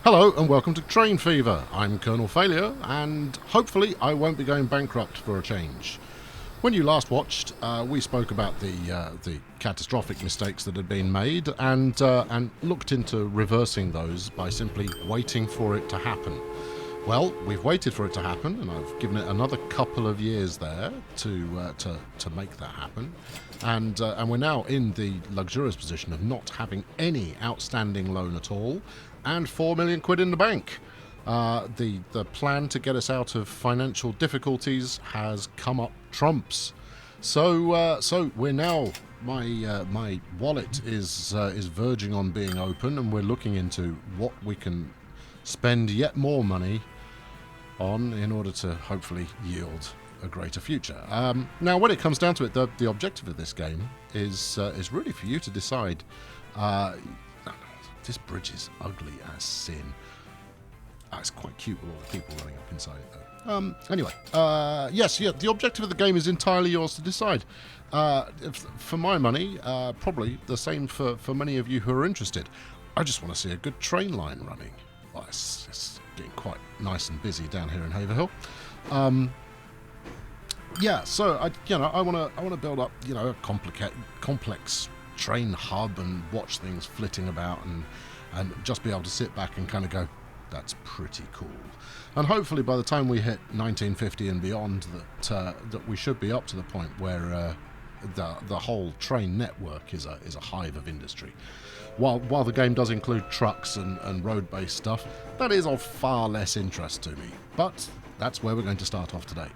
Hello and welcome to Train Fever. I'm Colonel Failure and hopefully I won't be going bankrupt for a change. When you last watched, we spoke about the catastrophic mistakes that had been made and looked into reversing those by simply waiting for it to happen. Well, we've waited for it to happen, and I've given it another couple of years there to make that happen, and we're now in the luxurious position of not having any outstanding loan at all, and 4 million quid in the bank. The plan to get us out of financial difficulties has come up trumps. So we're now my wallet is verging on being open, and we're looking into what we can spend yet more money on in order to hopefully yield a greater future. Now, when it comes down to it, the objective of this game is really for you to decide. This bridge is ugly as sin. It's quite cute with all the people running up inside it, though. Anyway, the objective of the game is entirely yours to decide. For my money, probably the same for many of you who are interested. I just want to see a good train line running. Well, it's getting quite nice and busy down here in Haverhill. So I want to build up a complex train hub and watch things flitting about and just be able to sit back and kind of go, that's pretty cool. And hopefully by the time we hit 1950 and beyond, that we should be up to the point where the whole train network is a hive of industry. While the game does include trucks and road-based stuff, that is of far less interest to me. But that's where we're going to start off today.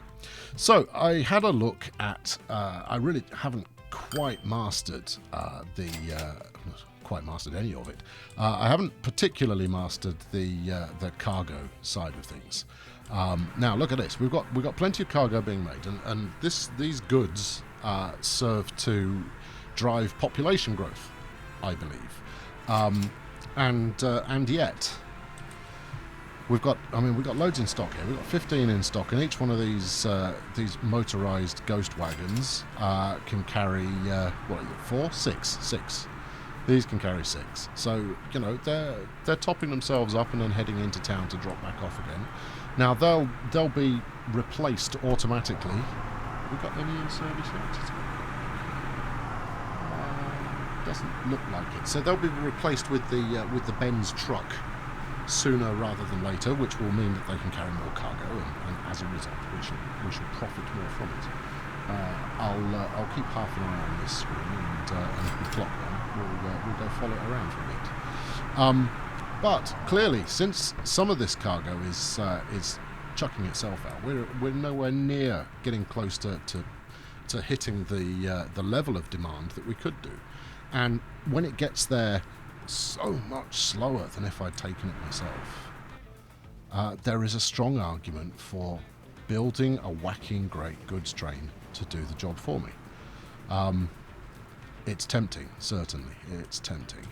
So I had a look at. I really haven't quite mastered any of it. I haven't particularly mastered the cargo side of things. Now look at this. We've got plenty of cargo being made, and these goods serve to drive population growth, I believe. And yet we've got loads in stock here. We've got 15 in stock, and each one of these motorized ghost wagons can carry six. These can carry 6. So they're topping themselves up and then heading into town to drop back off again. Now they'll be replaced automatically. Have we got any in service yet? Doesn't look like it. So they'll be replaced with the Benz truck sooner rather than later, which will mean that they can carry more cargo, and as a result, we should profit more from it. I'll keep half an eye on this screen, and if we clock them, we'll go follow it around for a bit. But clearly, since some of this cargo is chucking itself out, we're nowhere near getting close to hitting the level of demand that we could do. And when it gets there so much slower than if I'd taken it myself, there is a strong argument for building a whacking great goods train to do the job for me. It's tempting, certainly. It's tempting.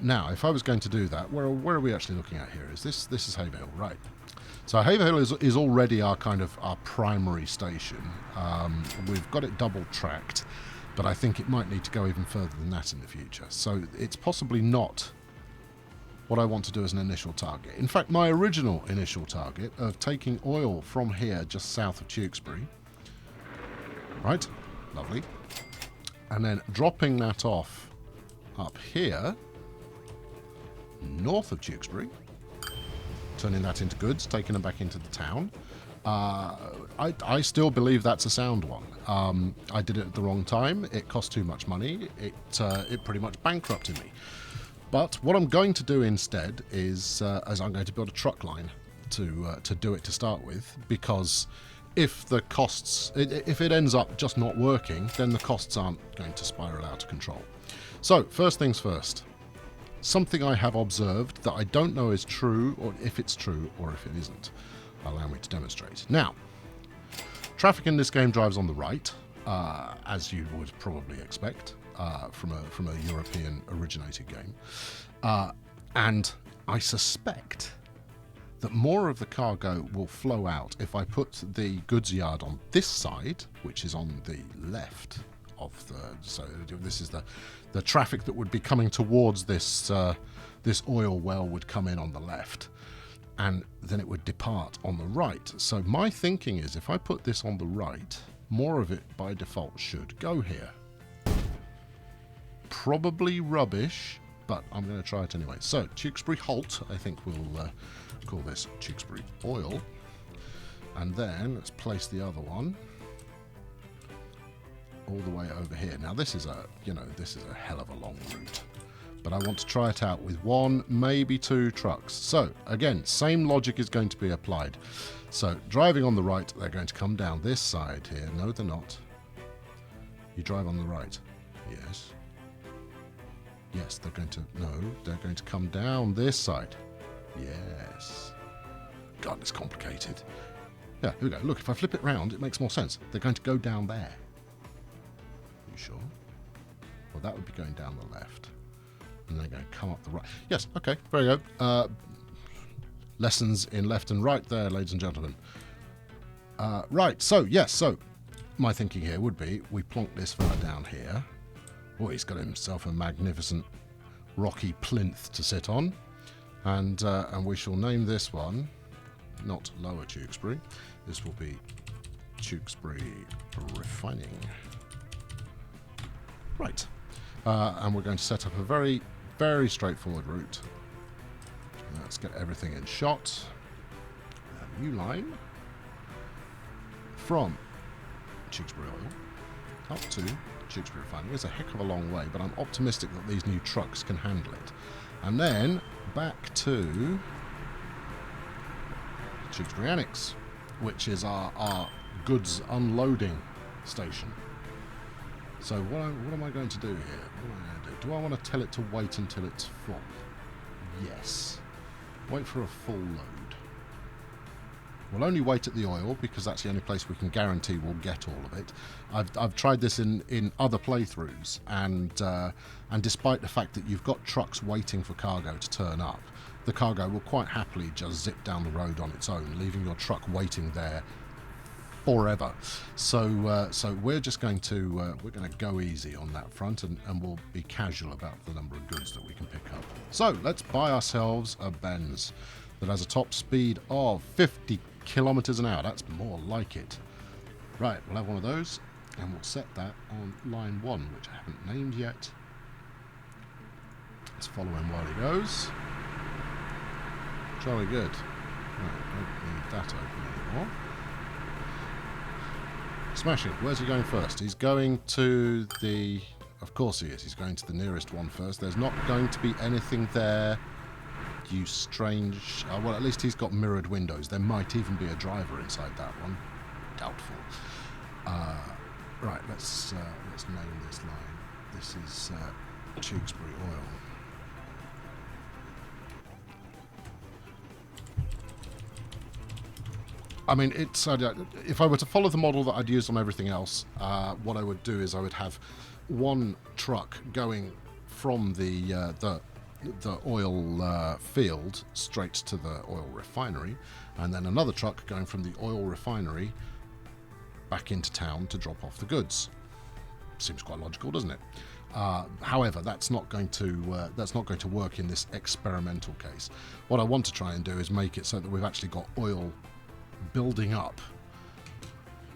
Now, if I was going to do that, where are we actually looking at here? This is Haverhill, right? So Haverhill is already our primary station. We've got it double tracked, but I think it might need to go even further than that in the future. So it's possibly not what I want to do as an initial target. In fact, my original initial target of taking oil from here just south of Tewkesbury, right, lovely, and then dropping that off up here, north of Tewkesbury, turning that into goods, taking them back into the town. I still believe that's a sound one. I did it at the wrong time. It cost too much money. It pretty much bankrupted me. But what I'm going to do instead is I'm going to build a truck line to do it to start with, because if it ends up just not working, then the costs aren't going to spiral out of control. So first things first. Something I have observed that I don't know is true, or if it's true or if it isn't. Allow me to demonstrate. Now, traffic in this game drives on the right, as you would probably expect from a European originated game, and I suspect that more of the cargo will flow out if I put the goods yard on this side, which is on the left the. So this is the traffic that would be coming towards this this oil well would come in on the left, and then it would depart on the right. So my thinking is, if I put this on the right, more of it by default should go here. Probably rubbish, but I'm going to try it anyway. So Tewkesbury Halt, I think we'll call this Tewkesbury Oil, and then let's place the other one all the way over here. Now this is a, this is a hell of a long route, but I want to try it out with one, maybe two trucks. So again, same logic is going to be applied. So driving on the right, they're going to come down this side here. No, they're not. You drive on the right. Yes. Yes, they're going to, no, they're going to come down this side. Yes. God, it's complicated. Yeah, here we go. Look, if I flip it round, it makes more sense. They're going to go down there. You sure? Well, that would be going down the left. And they're going to come up the right. Yes, okay, there you go. Lessons in left and right there, ladies and gentlemen. Right, so, yes, so my thinking here would be we plonk this fella down here. Oh, he's got himself a magnificent rocky plinth to sit on. And we shall name this one, not Lower Tewkesbury. This will be Tewkesbury Refining. Right. And we're going to set up a very, very straightforward route. Let's get everything in shot. A new line from Tewkesbury Oil up to Tewkesbury Refining. It's a heck of a long way, but I'm optimistic that these new trucks can handle it. And then back to Tewkesbury Annex, which is our goods unloading station. So what am I going to do here? What am I going to do? Do I want to tell it to wait until it's full? Yes. Wait for a full load. We'll only wait at the oil because that's the only place we can guarantee we'll get all of it. I've tried this in other playthroughs, and despite the fact that you've got trucks waiting for cargo to turn up, the cargo will quite happily just zip down the road on its own, leaving your truck waiting there forever. So we're just going to go easy on that front, and we'll be casual about the number of goods that we can pick up. So let's buy ourselves a Benz that has a top speed of 50 kilometers an hour. That's more like it. Right, we'll have one of those, and we'll set that on line 1, which I haven't named yet. Let's follow him while he goes. Jolly good. Right, don't need that open anymore. Smashing. Where's he going first? He's going to the... Of course he is. He's going to the nearest one first. There's not going to be anything there, you strange... well, at least he's got mirrored windows. There might even be a driver inside that one. Doubtful. Right, let's name this line. This is Tewkesbury Oil. I mean, it's if I were to follow the model that I'd used on everything else, what I would do is I would have one truck going from the oil field straight to the oil refinery, and then another truck going from the oil refinery back into town to drop off the goods. Seems quite logical, doesn't it? However, that's not going to work in this experimental case. What I want to try and do is make it so that we've actually got oil building up.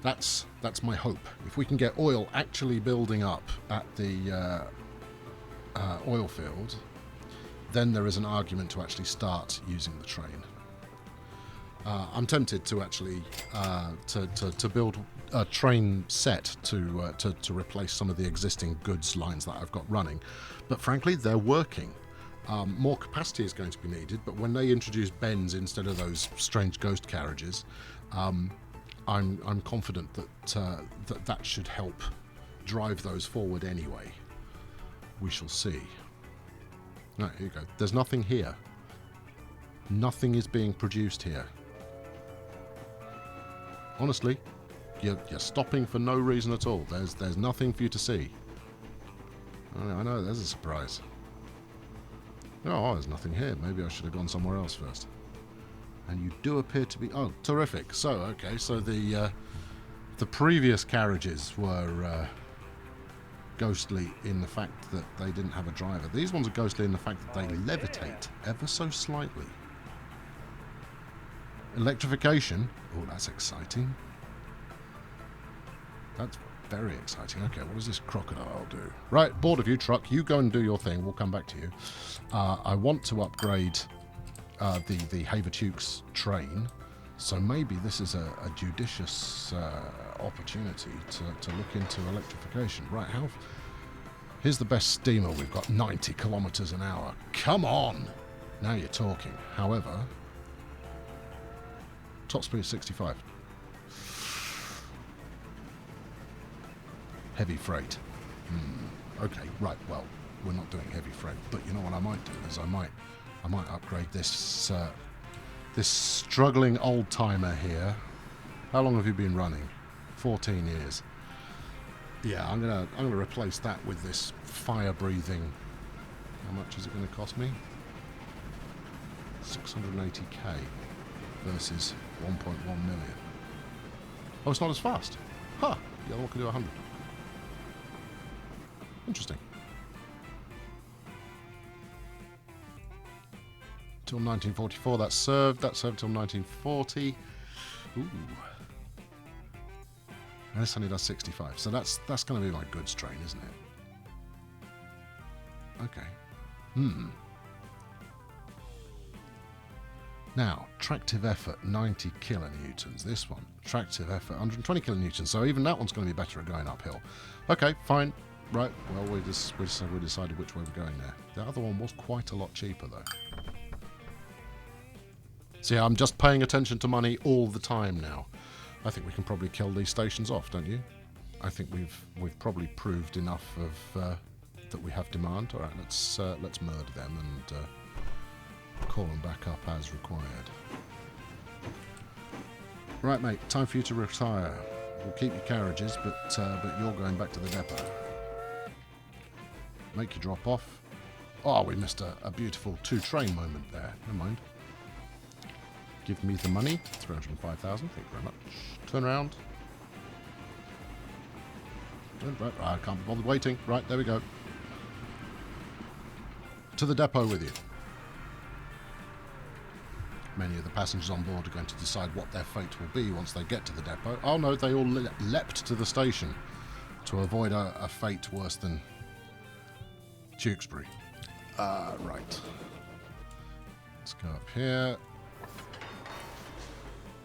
That's my hope. If we can get oil actually building up at the oil field, then there is an argument to actually start using the train. I'm tempted to actually to build a train set to replace some of the existing goods lines that I've got running, but frankly they're working. More capacity is going to be needed, but when they introduce Benz instead of those strange ghost carriages, I'm confident that that should help drive those forward anyway. We shall see. Right, here you go. There's nothing here. Nothing is being produced here. Honestly, you're stopping for no reason at all. There's nothing for you to see. I know, there's a surprise. Oh, there's nothing here. Maybe I should have gone somewhere else first. And you do appear to be... Oh, terrific. So, okay, so the previous carriages were ghostly in the fact that they didn't have a driver. These ones are ghostly in the fact that they levitate ever so slightly. Electrification. Oh, that's exciting. That's very exciting. Okay, what does this crocodile do? Right, bored of you, truck. You go and do your thing. We'll come back to you. I want to upgrade the HaverTewkes train. So maybe this is a judicious opportunity to look into electrification. Right, here's the best steamer. We've got 90 kilometers an hour. Come on! Now you're talking. However, top speed is 65. Heavy freight. Okay, right, well, we're not doing heavy freight, but you know what I might do is I might upgrade this this struggling old timer here. How long have you been running? 14 years. Yeah, I'm gonna replace that with this fire breathing. How much is it going to cost me? 680k versus 1.1 million. Oh, it's not as fast. Huh. The other one can do 100. Interesting. Till 1944 that served till 1940. Ooh. And this only does 65. So that's going to be my goods train, isn't it? Okay. Now, tractive effort, 90 kilonewtons. This one, tractive effort, 120 kilonewtons. So even that one's going to be better at going uphill. Okay, fine. Right, well, we decided which way we're going there. The other one was quite a lot cheaper, though. See, I'm just paying attention to money all the time now. I think we can probably kill these stations off, don't you? I think we've probably proved enough of that we have demand. All right, let's murder them and call them back up as required. Right, mate, time for you to retire. We'll keep your carriages, but you're going back to the depot. Make you drop off. Oh, we missed a beautiful two-train moment there. Never mind. Give me the money. 305,000. Thank you very much. Turn around. Right, I can't be bothered waiting. Right, there we go. To the depot with you. Many of the passengers on board are going to decide what their fate will be once they get to the depot. Oh no, they all leapt to the station to avoid a fate worse than Tewkesbury. Right. Let's go up here.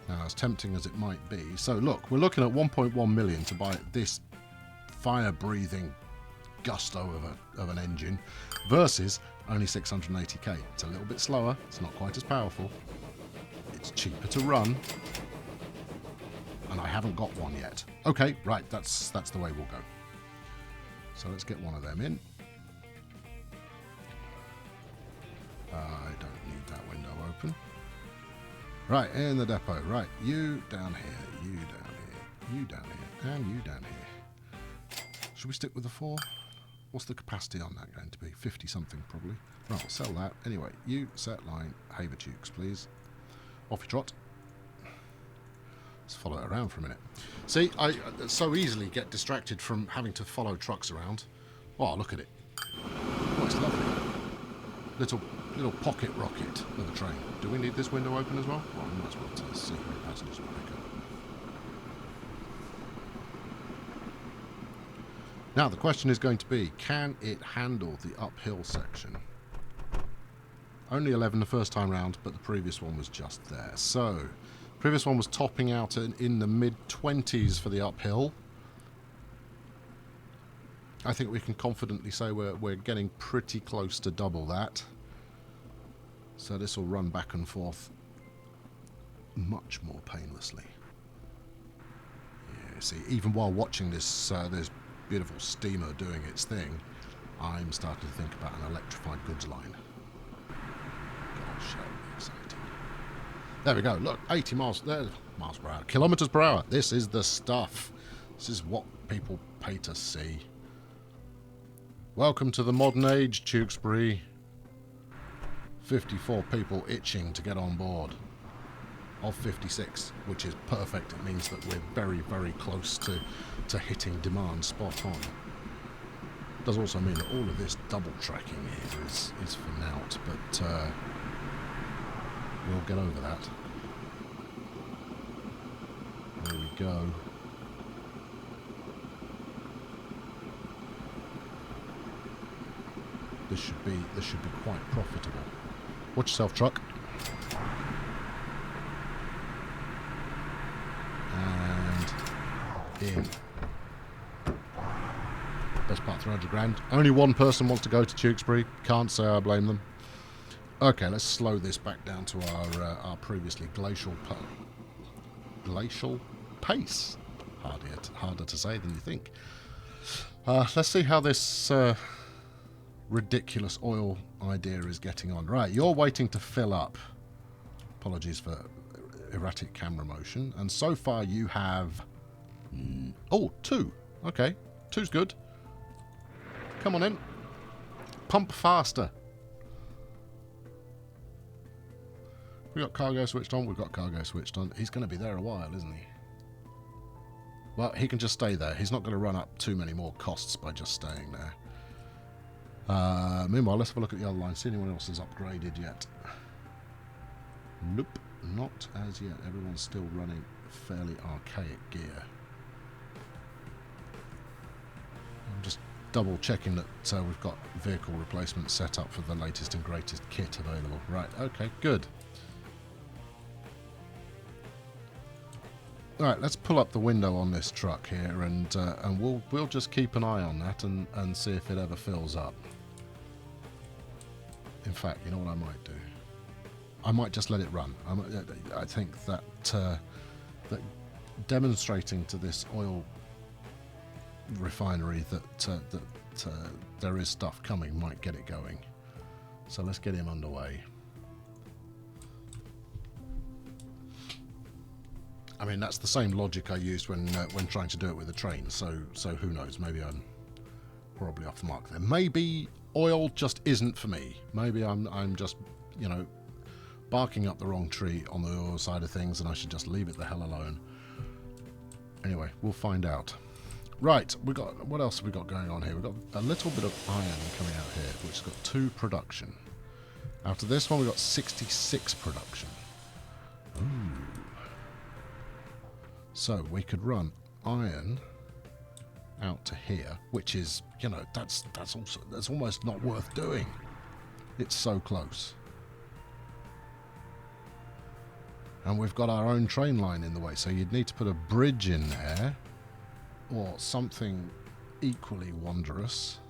Now, as tempting as it might be. So look, we're looking at 1.1 million to buy this fire-breathing gusto of an engine versus only 680k. It's a little bit slower. It's not quite as powerful. It's cheaper to run. And I haven't got one yet. Okay, right, that's the way we'll go. So let's get one of them in. I don't need that window open. Right, in the depot. Right, you down here, you down here, you down here, and you down here. Should we stick with the 4? What's the capacity on that going to be? 50 something probably. Right, we'll sell that. Anyway, you set line HaverTewkes, please. Off you trot. Let's follow it around for a minute. See, I so easily get distracted from having to follow trucks around. Oh, look at it. Oh, it's lovely. Little pocket rocket of a train. Do we need this window open as well? Well, we might as well to see how many passengers will pick up. Now, the question is going to be, can it handle the uphill section? Only 11 the first time round, but the previous one was just there. So, previous one was topping out in the mid-20s for the uphill. I think we can confidently say we're getting pretty close to double that. So this will run back and forth much more painlessly. Yeah, see, even while watching this this beautiful steamer doing its thing, I'm starting to think about an electrified goods line. Gosh, that would be exciting. There we go. Look, 80 miles per hour, kilometers per hour. This is the stuff. This is what people pay to see. Welcome to the modern age, Tewkesbury. 54 people itching to get on board of 56, which is perfect. It means that we're very, very close to hitting demand spot on. Does also mean that all of this double tracking here is for naught, but we'll get over that. There we go. This should be quite profitable. Watch yourself, truck. And in. Best part 300 grand. Only one person wants to go to Tewkesbury. Can't say I blame them. Okay, let's slow this back down to our previously glacial pace. Harder to say than you think. Let's see how this ridiculous oil idea is getting on. Right, you're waiting to fill up. Apologies for erratic camera motion. And so far you have... Oh, 2. Okay, 2's good. Come on in. Pump faster. We got cargo switched on. We've got cargo switched on. He's going to be there a while, isn't he? Well, he can just stay there. He's not going to run up too many more costs by just staying there. Meanwhile, let's have a look at the other line. See anyone else has upgraded yet? Nope, not as yet. Everyone's still running fairly archaic gear. I'm just double checking that we've got vehicle replacement set up for the latest and greatest kit available. Right, okay, good. Alright, let's pull up the window on this truck here and we'll just keep an eye on that and see if it ever fills up. In fact, you know what I might do? I might just let it run. I think that that demonstrating to this oil refinery that there is stuff coming might get it going. So let's get him underway. I mean, that's the same logic I used when trying to do it with a train. So who knows? Maybe I'm probably off the mark there. Maybe oil just isn't for me. Maybe I'm just, you know, barking up the wrong tree on the oil side of things, and I should just leave it the hell alone. Anyway, we'll find out. Right, we got, what else have we got going on here? We've got a little bit of iron coming out here, which has got 2 production. After this one, we've got 66 production. Ooh. So we could run iron out to here, which is, you know, that's almost not worth doing. It's so close. And we've got our own train line in the way, so you'd need to put a bridge in there or something equally wondrous.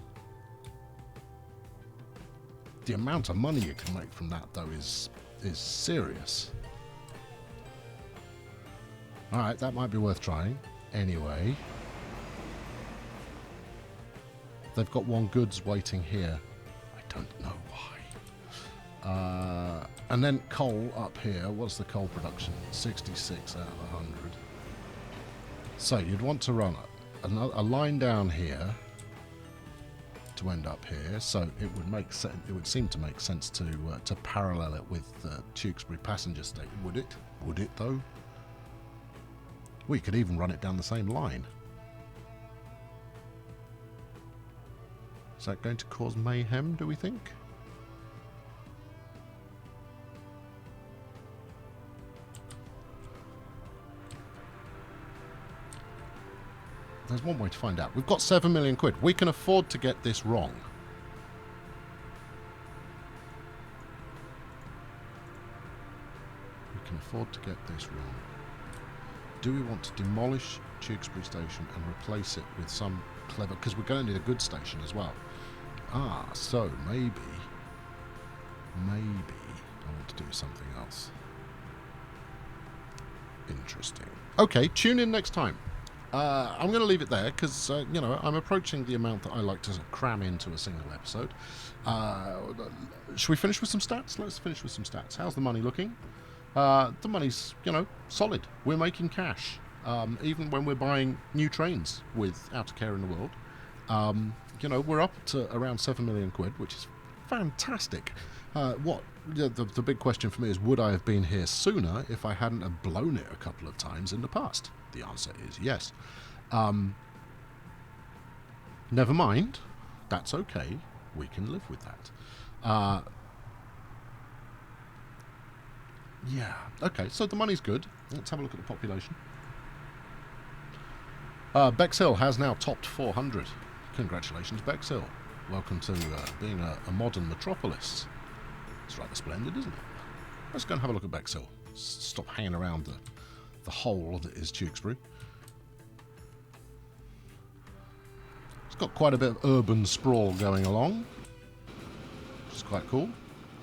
The amount of money you can make from that, though, is serious. Alright, that might be worth trying. Anyway, they've got 1 goods waiting here. I don't know why. And then coal up here. What's the coal production? 66 out of 100. So you'd want to run a line down here to end up here. So it would make sense. It would seem to make sense to parallel it with Tewkesbury passenger station. Would it? Would it though? We could even run it down the same line. Is that going to cause mayhem, do we think? There's one way to find out. We've got 7 million quid. We can afford to get this wrong. We can afford to get this wrong. Do we want to demolish Tewkesbury Station and replace it with some clever... Because we're going to need a good station as well. Ah, so maybe I want to do something else. Interesting. Okay, tune in next time. I'm going to leave it there because, you know, I'm approaching the amount that I like to cram into a single episode. Should we finish with some stats? Let's finish with some stats. How's the money looking? The money's, you know, solid. We're making cash, even when we're buying new trains with Out of Care in the World. You know, we're up to around 7 million quid, which is fantastic. The big question for me is, would I have been here sooner if I hadn't have blown it a couple of times in the past? The answer is yes. Never mind. That's okay. We can live with that. Yeah, okay, so the money's good. Let's have a look at the population. Bexhill has now topped 400. Congratulations, Bexhill. Welcome to being a modern metropolis. It's rather splendid, isn't it? Let's go and have a look at Bexhill. Stop hanging around the hole that is Tewkesbury. It's got quite a bit of urban sprawl going along, which is quite cool.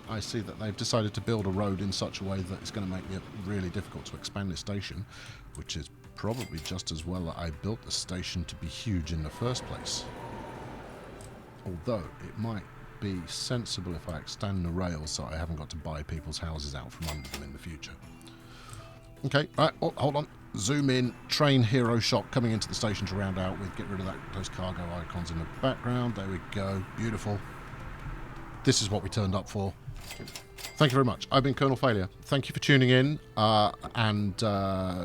I see that they've decided to build a road in such a way that it's going to make it really difficult to expand this station, which is probably just as well that I built the station to be huge in the first place. Although it might be sensible if I extend the rails so I haven't got to buy people's houses out from under them in the future. Okay, right, oh, hold on. Zoom in, train hero shot coming into the station to round out with, get rid of those cargo icons in the background. There we go, beautiful. This is what we turned up for. Thank you very much. I've been Colonel Failure. Thank you for tuning in.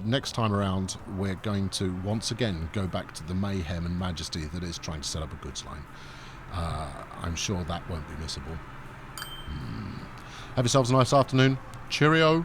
Next time around, we're going to once again go back to the mayhem and majesty that is trying to set up a goods line. I'm sure that won't be missable. Have yourselves a nice afternoon. Cheerio.